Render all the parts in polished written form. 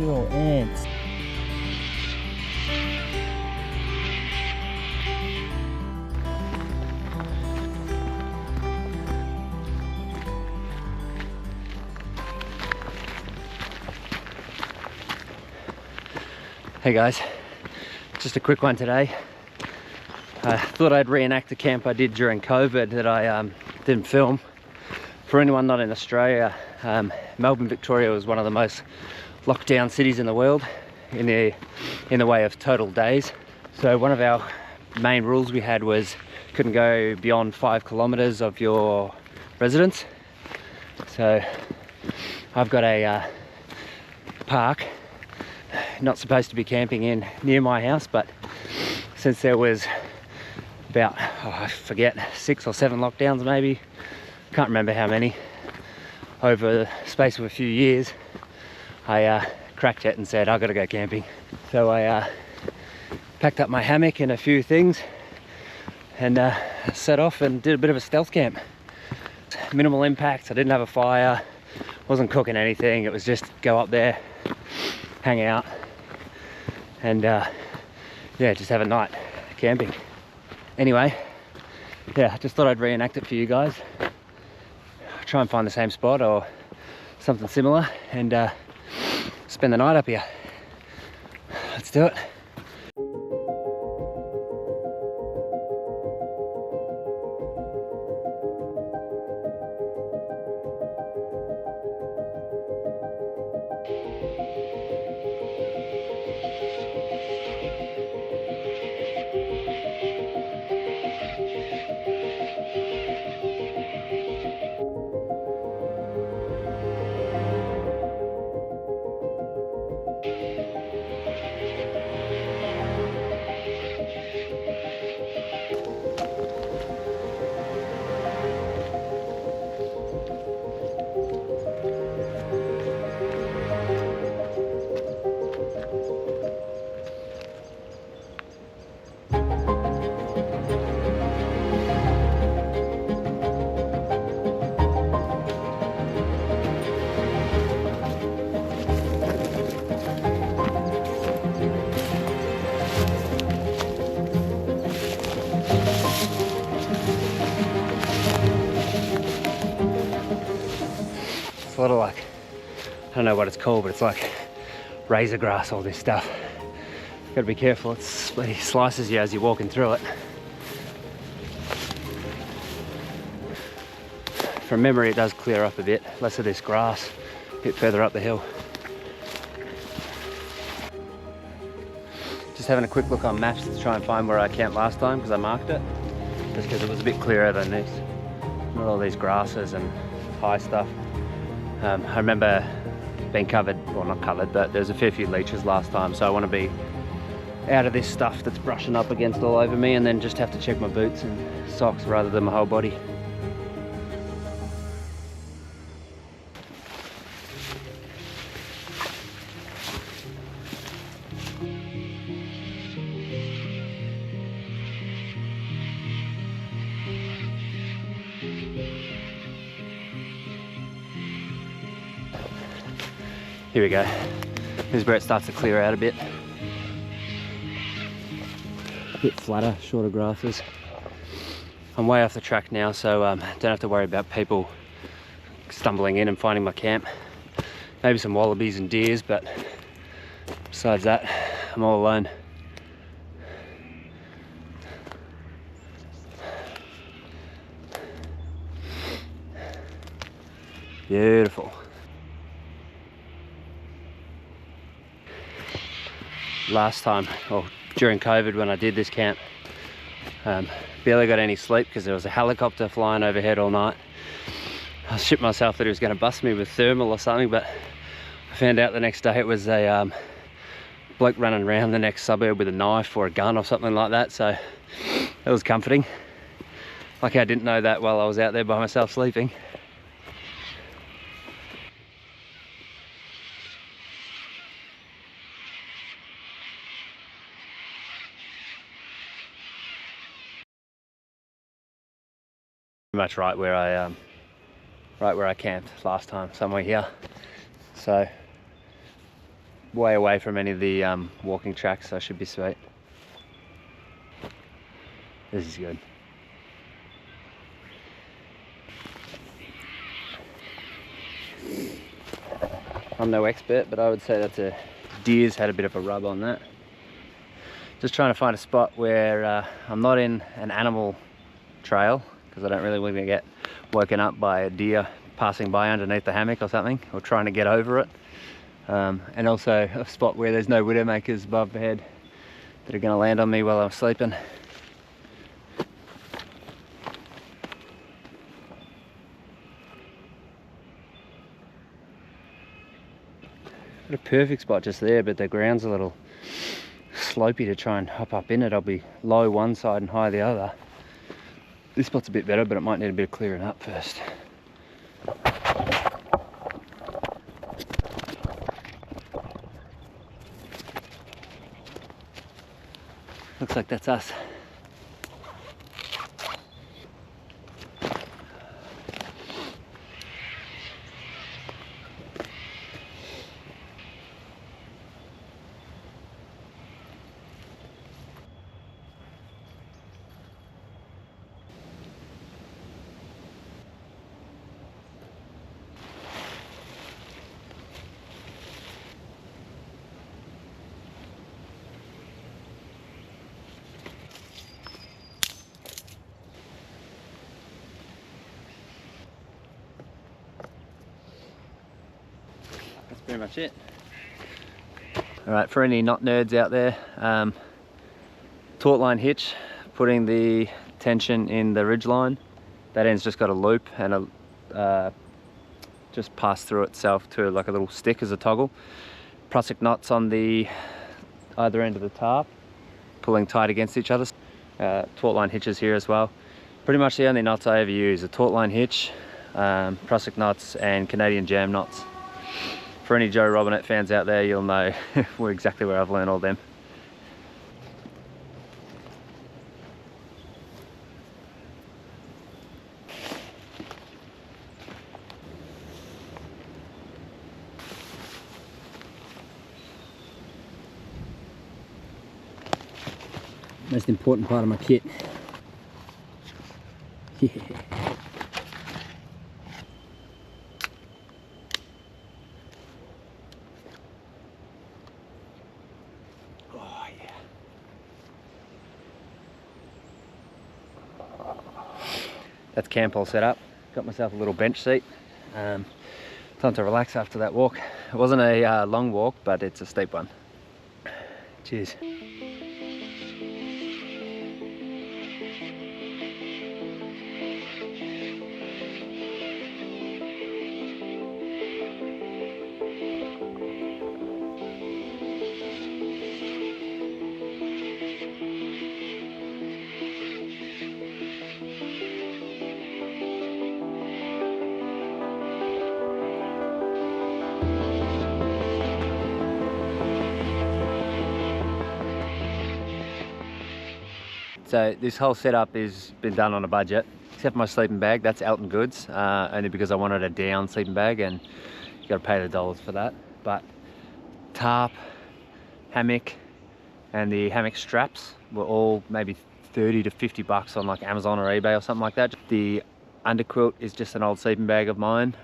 Little ants. Hey guys, just a quick one today. I thought I'd reenact the camp I did during COVID that I didn't film. For anyone not in Australia, Melbourne, Victoria was one of the most locked down cities in the world in the way of total days. So one of our main rules we had was couldn't go beyond 5 kilometers of your residence. So I've got a park not supposed to be camping in near my house, but since there was about, I forget, 6 or 7 lockdowns maybe, can't remember how many, over the space of a few years, I cracked it and said I gotta go camping. So I packed up my hammock and a few things and set off and did a bit of a stealth camp. Minimal impact, I didn't have a fire, wasn't cooking anything, it was just go up there, hang out, and yeah, just have a night camping. Anyway, yeah, I just thought I'd reenact it for you guys. Try and find the same spot or something similar and spend the night up here. Let's do it. It's a lot of like, I don't know what it's called, but it's like razor grass, all this stuff. Gotta be careful, it slices you as you're walking through it. From memory it does clear up a bit, less of this grass, a bit further up the hill. Just having a quick look on maps to try and find where I camped last time because I marked it. Just because it was a bit clearer than this. Not all these grasses and high stuff. I remember being covered, well not covered, but there's a fair few leeches last time, so I want to be out of this stuff that's brushing up against all over me and then just have to check my boots and socks rather than my whole body. Here we go. This is where it starts to clear out a bit. A bit flatter, shorter grasses. I'm way off the track now, so don't have to worry about people stumbling in and finding my camp. Maybe some wallabies and deers, but besides that, I'm all alone. Beautiful. Last time, or during COVID when I did this camp, barely got any sleep because there was a helicopter flying overhead all night. I shit myself that he was going to bust me with thermal or something, but I found out the next day it was a bloke running around the next suburb with a knife or a gun or something like that, so it was comforting. Lucky I didn't know that while I was out there by myself sleeping. Much right where I camped last time, somewhere here. So way away from any of the walking tracks, so I should be sweet. This is good. I'm no expert, but I would say that's a deer's had a bit of a rub on that. Just trying to find a spot where I'm not in an animal trail, because I don't really want to get woken up by a deer passing by underneath the hammock or something, or trying to get over it. And also a spot where there's no widowmakers above the head that are going to land on me while I'm sleeping. Got a perfect spot just there, but the ground's a little slopey to try and hop up in it. I'll be low one side and high the other. This spot's a bit better, but it might need a bit of clearing up first. Looks like that's us. That's pretty much it. Alright, for any knot nerds out there, taut line hitch, putting the tension in the ridge line. That end's just got a loop and just pass through itself to like a little stick as a toggle. Prusik knots on the either end of the tarp, pulling tight against each other. Taut line hitches here as well. Pretty much the only knots I ever use: a taut line hitch, Prusik knots, and Canadian jam knots. For any Joe Robinette fans out there, you'll know we're exactly where I've learned all them. Most important part of my kit. Yeah. That's camp all set up. Got myself a little bench seat. Time to relax after that walk. It wasn't a long walk, but it's a steep one. Cheers. So this whole setup has been done on a budget, except for my sleeping bag. That's Elton Goods, only because I wanted a down sleeping bag, and you got to pay the dollars for that. But tarp, hammock, and the hammock straps were all maybe 30 to 50 bucks on like Amazon or eBay or something like that. The underquilt is just an old sleeping bag of mine,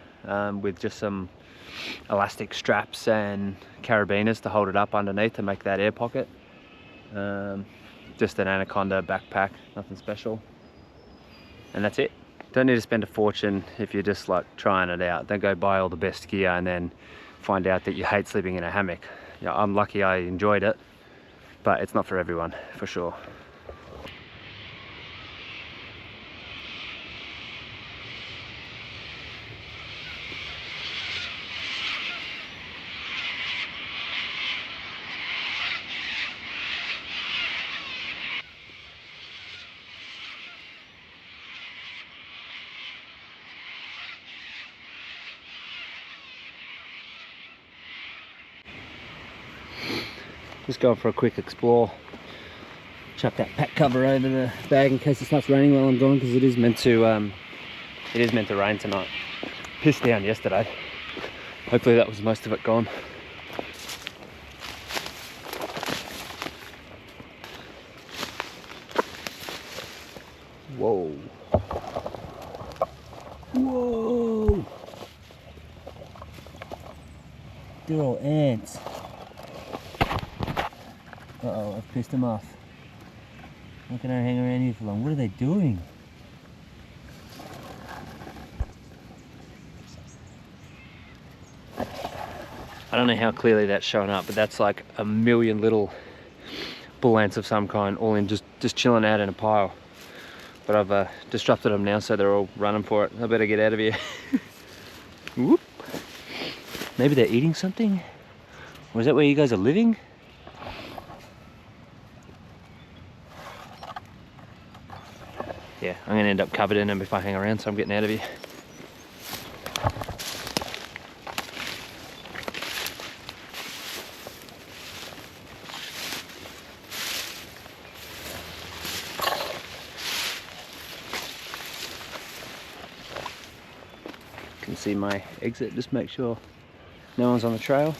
with just some elastic straps and carabiners to hold it up underneath to make that air pocket. Just an Anaconda backpack, nothing special. And that's it. Don't need to spend a fortune if you're just like trying it out. Don't go buy all the best gear and then find out that you hate sleeping in a hammock. Yeah, I'm lucky I enjoyed it, but it's not for everyone, for sure. Just going for a quick explore. Chuck that pack cover over the bag in case it starts raining while I'm gone, because it is meant to rain tonight. Pissed down yesterday. Hopefully that was most of it gone. Whoa. Whoa. They're all ants. Uh-oh, I've pissed them off. How can I hang around here for long? What are they doing? I don't know how clearly that's showing up, but that's like a million little bull ants of some kind, all in just chilling out in a pile. But I've disrupted them now, so they're all running for it. I better get out of here. Whoop. Maybe they're eating something? Or is that where you guys are living? Yeah, I'm gonna end up covered in them if I hang around, so I'm getting out of here. Can see my exit, just make sure no one's on the trail.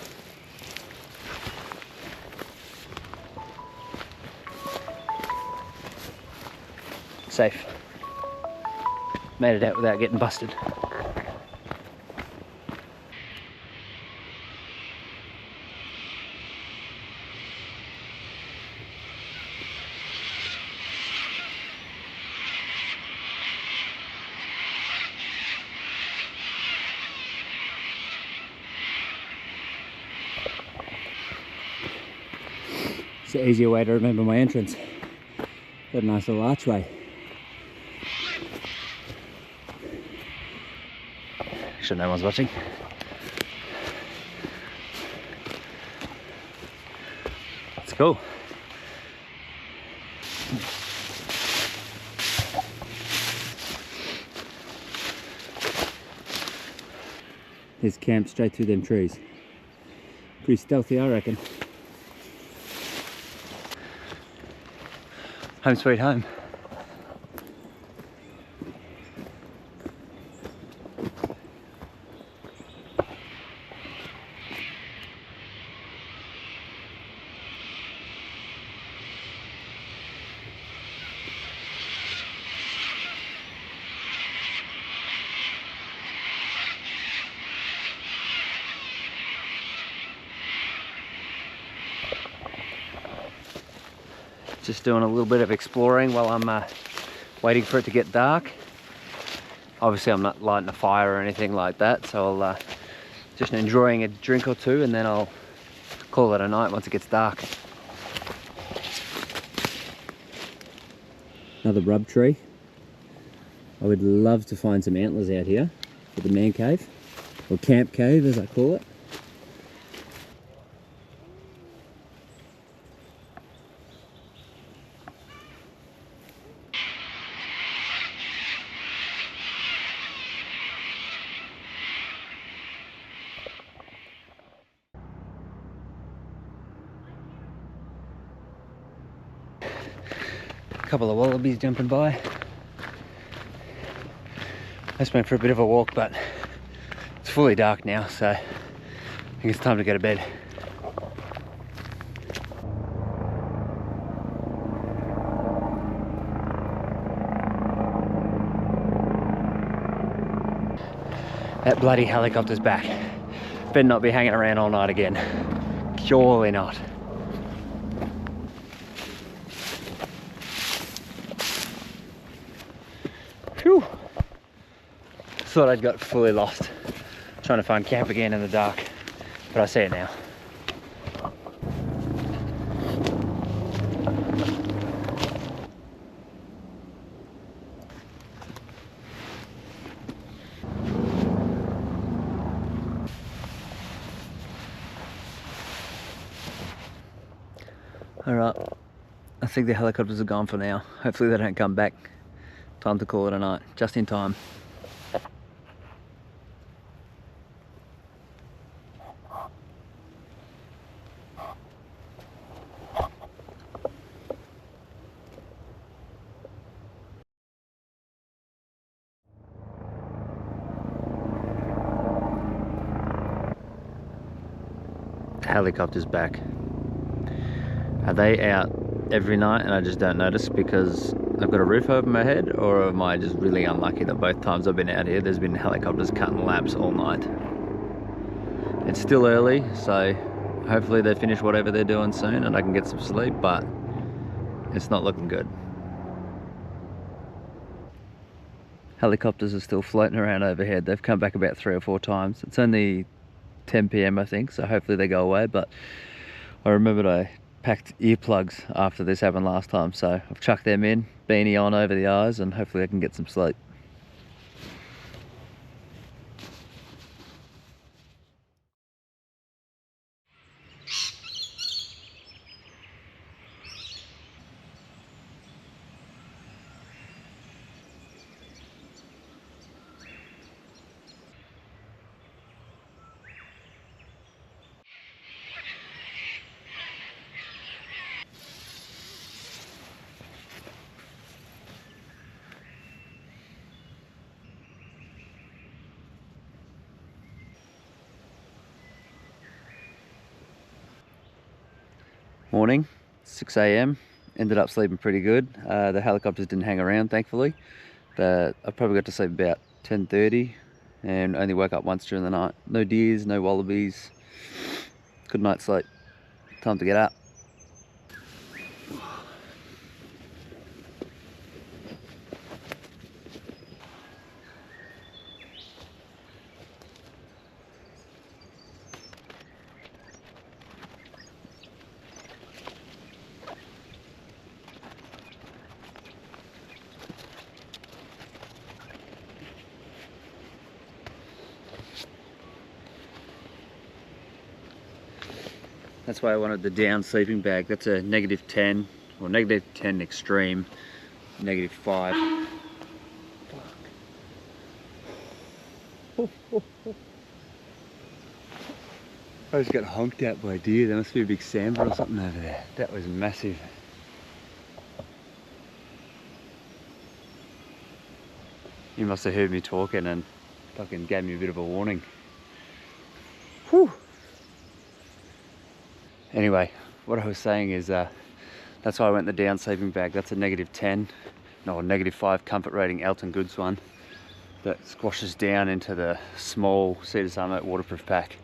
Safe. Made it out without getting busted. It's an easier way to remember my entrance. Got a nice little archway. Sure no one's watching. It's cool. There's camp straight through them trees. Pretty stealthy, I reckon. Home sweet home. Just doing a little bit of exploring while I'm waiting for it to get dark. Obviously I'm not lighting a fire or anything like that, so I'll just enjoying a drink or two, and then I'll call it a night once it gets dark. Another rub tree. I would love to find some antlers out here for the man cave, or camp cave as I call it. Couple of wallabies jumping by. I just went for a bit of a walk, but it's fully dark now, so I think it's time to go to bed. That bloody helicopter's back. Better not be hanging around all night again. Surely not. Phew. Thought I'd got fully lost trying to find camp again in the dark, but I see it now. Alright, I think the helicopters are gone for now. Hopefully they don't come back. Time to call it a night, just in time. The helicopter's back. Are they out every night and I just don't notice? Because I've got a roof over my head, or am I just really unlucky that both times I've been out here there's been helicopters cutting laps all night? It's still early, so hopefully they finish whatever they're doing soon and I can get some sleep, but it's not looking good. Helicopters are still floating around overhead. They've come back about 3 or 4 times. It's only 10 PM I think, so hopefully they go away, but I remembered I packed earplugs after this happened last time, so I've chucked them in, beanie on over the eyes, and hopefully I can get some sleep. Morning, 6 AM. Ended up sleeping pretty good. The helicopters didn't hang around, thankfully, but I probably got to sleep about 10:30 and only woke up once during the night. No deers, no wallabies. Good night's sleep. Time to get up. That's why I wanted the down sleeping bag. That's a -10, or -10 extreme, -5. I just got honked out by a deer. There must be a big sambar or something over there. That was massive. He must have heard me talking and fucking gave me a bit of a warning. Whew. Anyway, what I was saying is that's why I went the down sleeping bag. That's a -10, no, -5 comfort rating Elton Goods one that squashes down into the small Cedar Summit waterproof pack.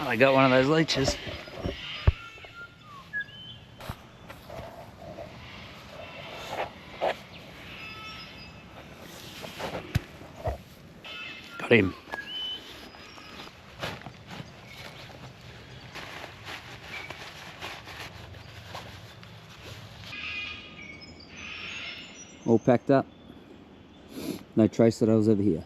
I got one of those leeches. Got him. All packed up. No trace that I was ever here.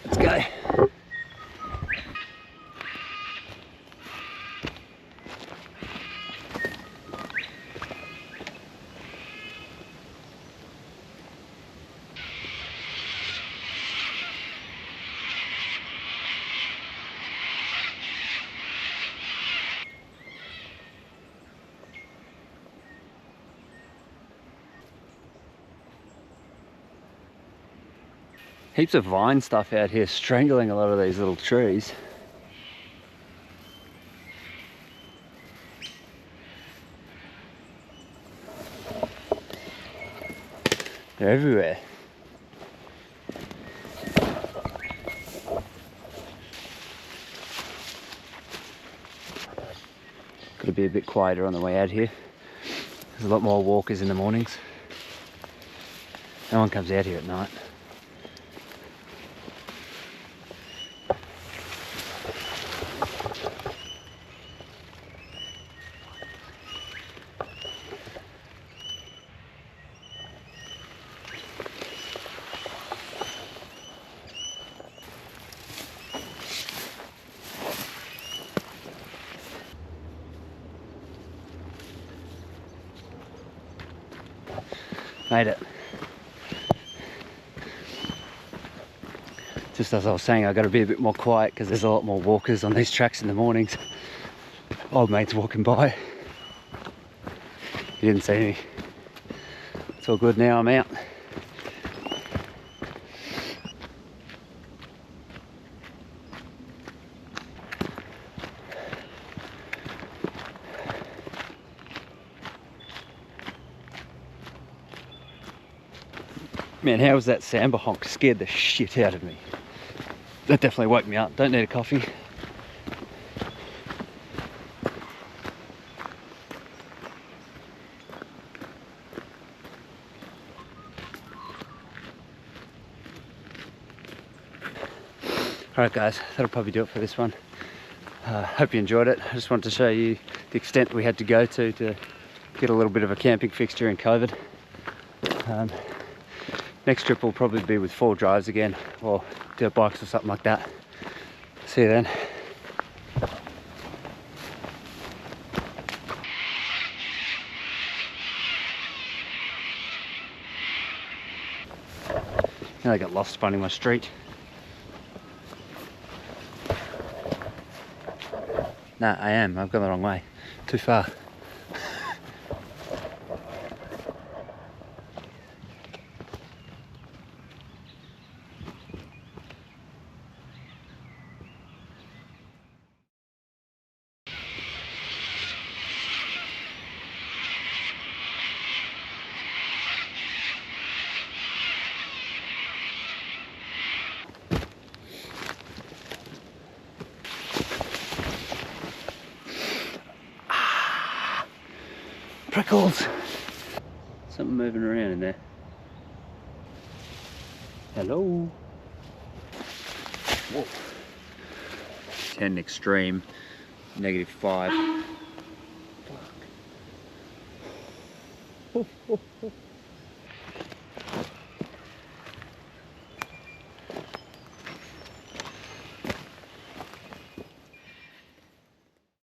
Let's go. Heaps of vine stuff out here strangling a lot of these little trees. They're everywhere. Got to be a bit quieter on the way out here. There's a lot more walkers in the mornings. No one comes out here at night. Made it. Just as I was saying, I've got to be a bit more quiet because there's a lot more walkers on these tracks in the mornings. Old mates walking by. He didn't see me. It's all good now, I'm out. Man, how was that samba honk? Scared the shit out of me. That definitely woke me up. Don't need a coffee. Alright guys, that'll probably do it for this one. Hope you enjoyed it. I just wanted to show you the extent we had to go to get a little bit of a camping fix during COVID. Next trip will probably be with 4 drives again, or dirt bikes or something like that. See you then. Now I got lost finding my street. Nah, I am. I've gone the wrong way. Too far. Prickles! Something moving around in there. Hello? Whoa. 10 extreme, -5. Fuck.